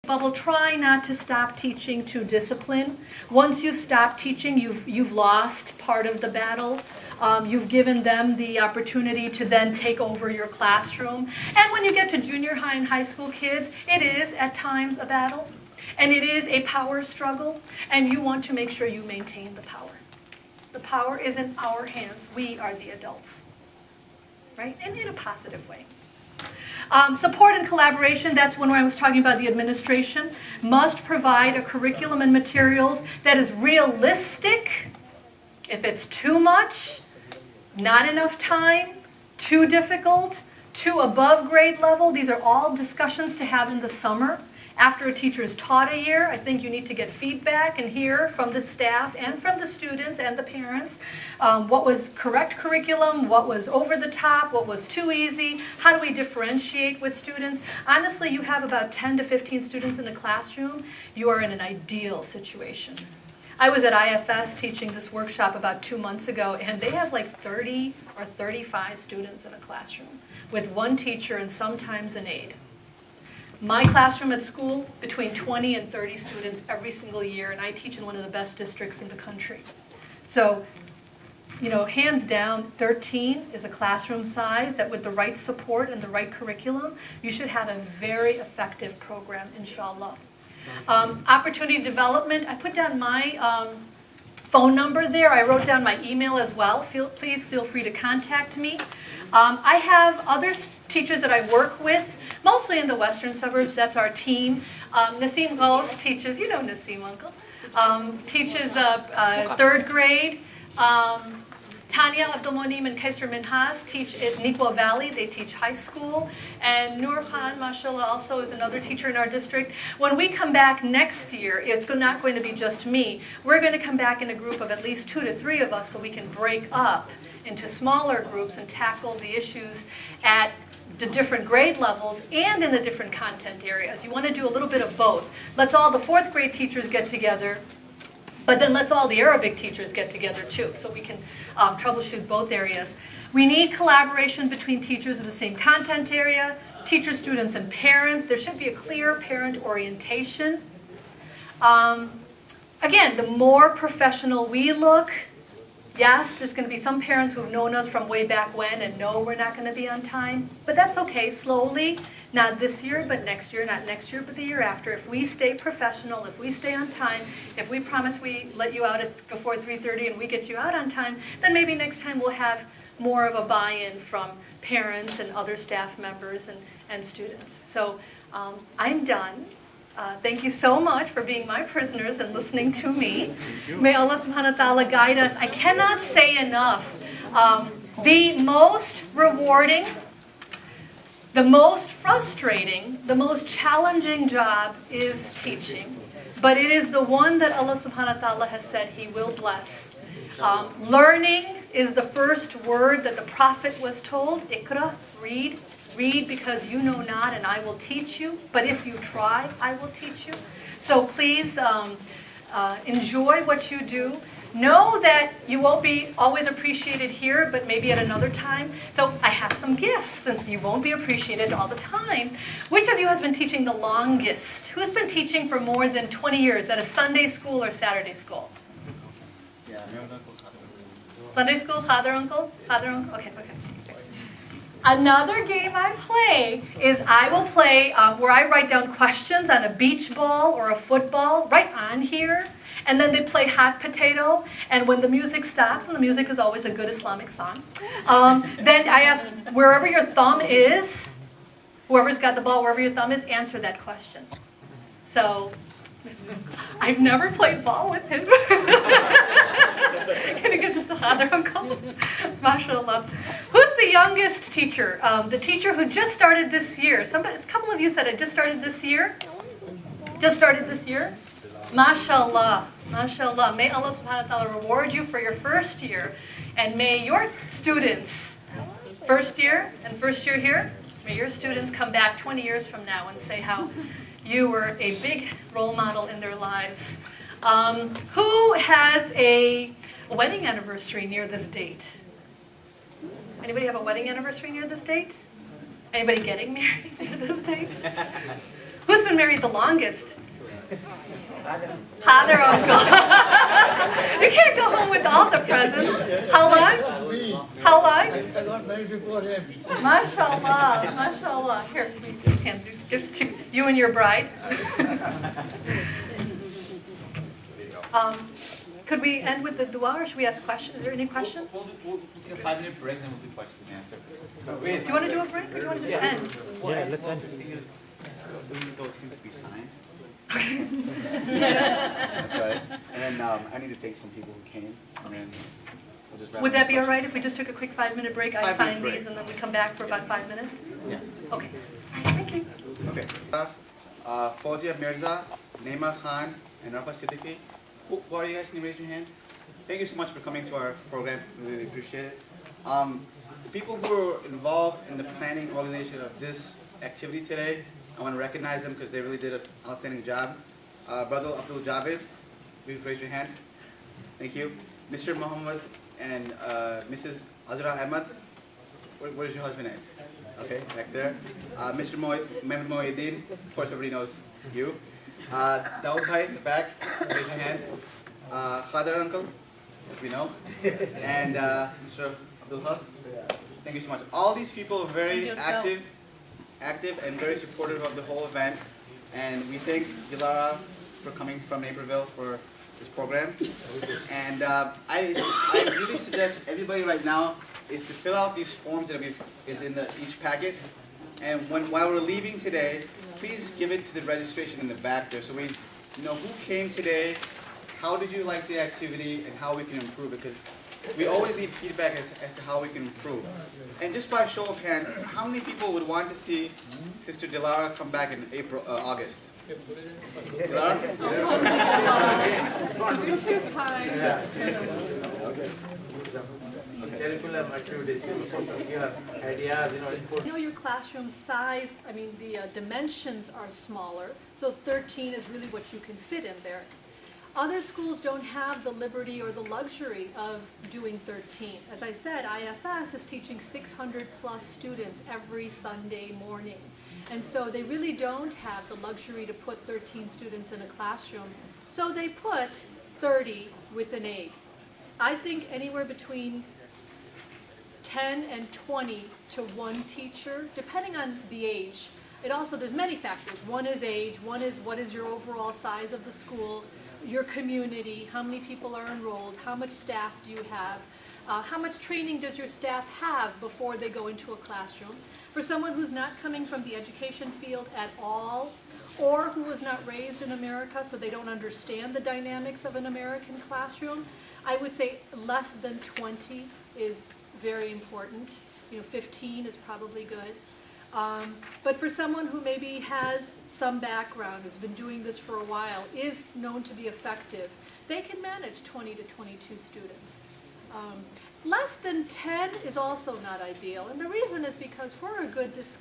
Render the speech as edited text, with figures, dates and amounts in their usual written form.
Bubble, try not to stop teaching to discipline. Once you've stopped teaching, you've lost part of the battle. You've given them the opportunity to then take over your classroom. And when you get to junior high and high school kids, it is at times a battle. And it is a power struggle. And you want to make sure you maintain the power. The power is in our hands. We are the adults. Right? And in a positive way. Support and collaboration, that's when I was talking about the administration, must provide a curriculum and materials that is realistic. If it's too much, not enough time, too difficult, too above grade level, these are all discussions to have in the summer. After a teacher has taught a year, I think you need to get feedback and hear from the staff and from the students and the parents what was correct curriculum, what was over the top, what was too easy, how do we differentiate with students. Honestly, you have about 10 to 15 students in the classroom, you are in an ideal situation. I was at IFS teaching this workshop about 2 months ago, and they have like 30 or 35 students in a classroom with one teacher and sometimes an aide. My classroom at school, between 20 and 30 students every single year, and I teach in one of the best districts in the country. So, you know, hands down, 13 is a classroom size that with the right support and the right curriculum, you should have a very effective program, inshallah. Opportunity development, I put down my phone number there. I wrote down my email as well. Please feel free to contact me. I have other teachers that I work with, mostly in the western suburbs. That's our team. Naseem Ghost teaches, you know Naseem, Uncle, teaches third grade. Tanya Abdulmonim and Kaiser Minhas teach at Nikwa Valley. They teach high school. And Nur Khan, mashallah, also is another teacher in our district. When we come back next year, it's not going to be just me. We're going to come back in a group of at least 2 to 3 of us so we can break up into smaller groups and tackle the issues at the different grade levels and in the different content areas. You want to do a little bit of both. Let's all the 4th grade teachers get together, but then let's all the Arabic teachers get together too, so we can troubleshoot both areas. We need collaboration between teachers in the same content area, teachers, students, and parents. There should be a clear parent orientation. Again, the more professional we look, yes, there's going to be some parents who've known us from way back when and know we're not going to be on time. But that's okay, slowly. Not this year, but next year. Not next year, but the year after. If we stay professional, if we stay on time, if we promise we let you out before 3:30 and we get you out on time, then maybe next time we'll have more of a buy-in from parents and other staff members and students. So I'm done. Thank you so much for being my prisoners and listening to me. May Allah subhanahu wa ta'ala guide us. I cannot say enough. The most rewarding, the most frustrating, the most challenging job is teaching. But it is the one that Allah subhanahu wa ta'ala has said He will bless. Learning is the first word that the Prophet was told. Iqra, read. Read because you know not and I will teach you. But if you try, I will teach you. So please enjoy what you do. Know that you won't be always appreciated here, but maybe at another time. So I have some gifts since you won't be appreciated all the time. Which of you has been teaching the longest? Who's been teaching for more than 20 years at a Sunday school or Saturday school? Sunday school, Khader uncle? Khader uncle? Okay. Another game I play is I will play where I write down questions on a beach ball or a football right on here. And then they play hot potato. And when the music stops, and the music is always a good Islamic song, then I ask, wherever your thumb is, whoever's got the ball, wherever your thumb is, answer that question. So I've never played ball with him. Gonna get this other uncle. MashaAllah. Who's the youngest teacher? The teacher who just started this year. A couple of you said it just started this year. Just started this year. MashaAllah. MashaAllah. May Allah subhanahu wa ta'ala reward you for your first year. And may your students, first year here, may your students come back 20 years from now and say how you were a big role model in their lives. Who has a wedding anniversary near this date? Anybody have a wedding anniversary near this date? Anybody getting married near this date? Who's Who's been married the longest? Father, uncle. You can't go home with all the presents. How long? How long? I got married before him. Mashallah, mashallah. Here, you can do just to you and your bride. Could we end with the dua, or should we ask questions? Is there any questions? We'll take a 5-minute break, then we'll do question and answer. Do you want to do a break, or do you want to just end? Yeah, let's end. The thing is, we need those things to be signed. That's right. And then I need to thank some people who came, and then we'll just wrap Would up that be all questions. right if we just took a quick 5-minute break? I 5-minute sign break. these, and then we come back for about 5 minutes? Yeah. Okay. Thank you. Okay. Fawzia Mirza, Naima Khan, and Rafa Siddiqui. Who are you guys? Can you raise your hand? Thank you so much for coming to our program. We really appreciate it. The people who were involved in the planning and organization of this activity today, I want to recognize them because they really did an outstanding job. Brother Abdul Javed, please raise your hand. Thank you. Mr. Muhammad and Mrs. Azra Ahmad. Where is your husband at? Okay, back there. Mr. Mehmed Moeddin, of course everybody knows you. Dawood Bhai in the back, raise your hand. Khadar uncle, as we know. And Mr. Abdul Haq. Thank you so much. All these people are very active and very supportive of the whole event. And we thank Dilara for coming from Naperville for this program. And I really suggest everybody right now is to fill out these forms that is in each packet. And while we're leaving today, please give it to the registration in the back there so we know who came today, how did you like the activity, and how we can improve it. Because we always need feedback as to how we can improve. And just by show of hands, how many people would want to see Sister Dilara come back in August? Dilara? You're too kind. Curriculum activities, you have ideas, input. You know, your classroom size, I mean, the dimensions are smaller, so 13 is really what you can fit in there. Other schools don't have the liberty or the luxury of doing 13. As I said, IFS is teaching 600 plus students every Sunday morning. And so they really don't have the luxury to put 13 students in a classroom. So they put 30 with an aide. I think anywhere between 10 and 20 to one teacher, depending on the age. It also, there's many factors. One is age, one is what is your overall size of the school, your community, how many people are enrolled, how much staff do you have, how much training does your staff have before they go into a classroom. For someone who's not coming from the education field at all, or who was not raised in America so they don't understand the dynamics of an American classroom, I would say less than 20 is very important. 15 is probably good. But for someone who maybe has some background, who's been doing this for a while, is known to be effective, they can manage 20 to 22 students. Less than 10 is also not ideal. And the reason is because for a good discussion,